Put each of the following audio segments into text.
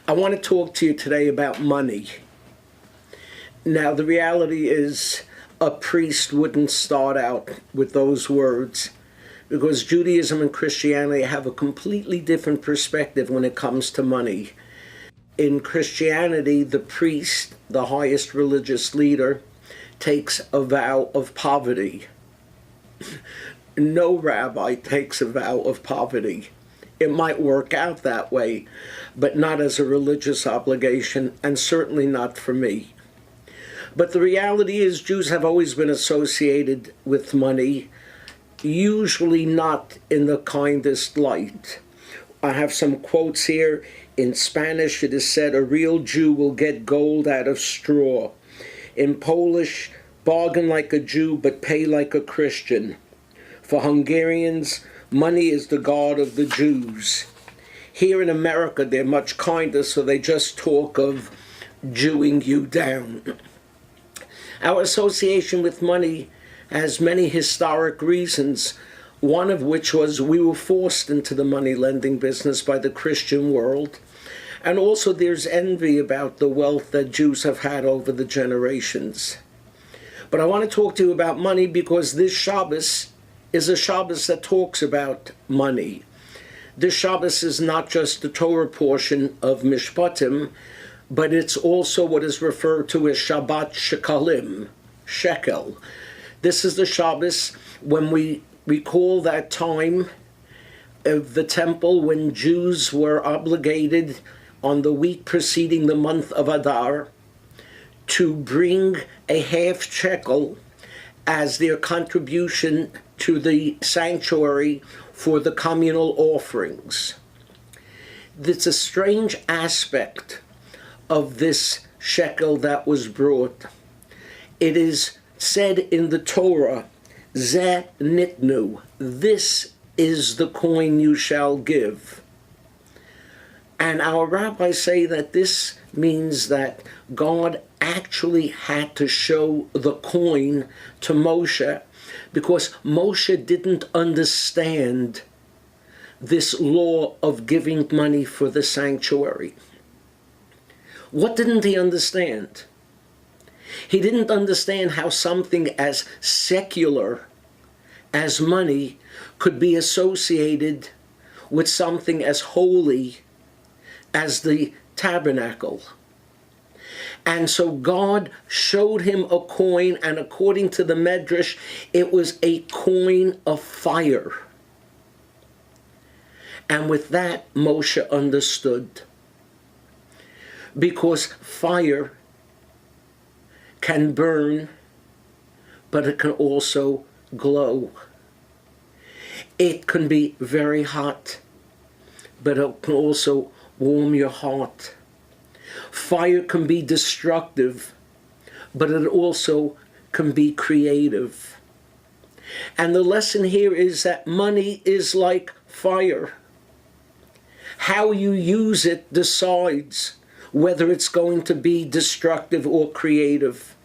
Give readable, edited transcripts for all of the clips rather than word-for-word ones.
I want to talk to you today about money. Now, the reality is a priest wouldn't start out with those words because Judaism and Christianity have a completely different perspective when it comes to money. In Christianity, the priest, the highest religious leader, takes a vow of poverty. No rabbi takes a vow of poverty. It might work out that way, but not as a religious obligation, and certainly not for me. But the reality is Jews have always been associated with money, usually not in the kindest light. I have some quotes here. In Spanish, it is said, "A real Jew will get gold out of straw." In Polish, "Bargain like a Jew, but pay like a Christian." For Hungarians, money is the god of the Jews. Here in America, they're much kinder, so they just talk of Jewing you down. Our association with money has many historic reasons, one of which was we were forced into the money lending business by the Christian world. And also there's envy about the wealth that Jews have had over the generations. But I want to talk to you about money because this Shabbos is a Shabbos that talks about money. This Shabbos is not just the Torah portion of Mishpatim, but it's also what is referred to as Shabbat-Shekalim, shekel. This is the Shabbos when we recall that time of the temple when Jews were obligated on the week preceding the month of Adar to bring a half shekel as their contribution to the sanctuary for the communal offerings. It's a strange aspect of this shekel that was brought. It is said in the Torah, "Zeh nitnu," this is the coin you shall give. And our rabbis say that this means that God actually had to show the coin to Moshe because Moshe didn't understand this law of giving money for the sanctuary. What didn't he understand? He didn't understand how something as secular as money could be associated with something as holy as the tabernacle. And so God showed him a coin, and according to the Medrash, it was a coin of fire. And with that, Moshe understood. Because fire can burn, but it can also glow. It can be very hot, but it can also warm your heart. Fire can be destructive, but it also can be creative. And the lesson here is that money is like fire. How you use it decides whether it's going to be destructive or creative.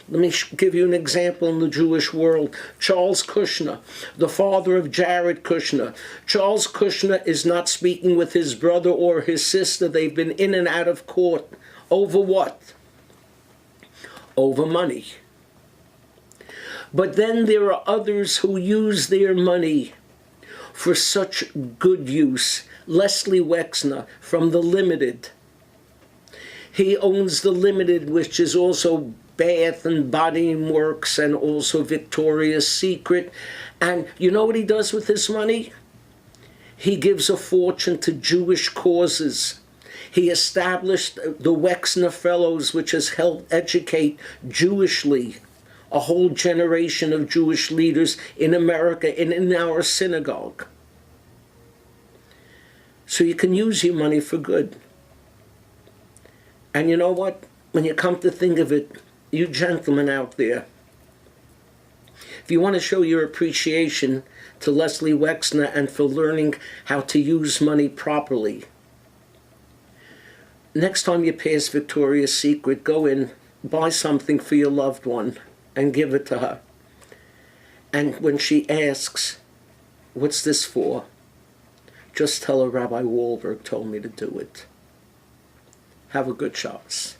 Let me give you an example in the Jewish world. Charles Kushner, the father of Jared Kushner. Charles Kushner is not speaking with his brother or his sister. They've been in and out of court. Over what? Over money. But then there are others who use their money for such good use. Leslie Wexner from The Limited. He owns The Limited, which is also Bath and Body Works and also Victoria's Secret. And you know what he does with his money? He gives a fortune to Jewish causes. He established the Wexner Fellows, which has helped educate Jewishly a whole generation of Jewish leaders in America and in our synagogue. So you can use your money for good. And you know what? When you come to think of it, you gentlemen out there, if you want to show your appreciation to Leslie Wexner and for learning how to use money properly, next time you pass Victoria's Secret, go in, buy something for your loved one and give it to her. And when she asks, "What's this for?" just tell her Rabbi Wahlberg told me to do it. Have a good Shabbos.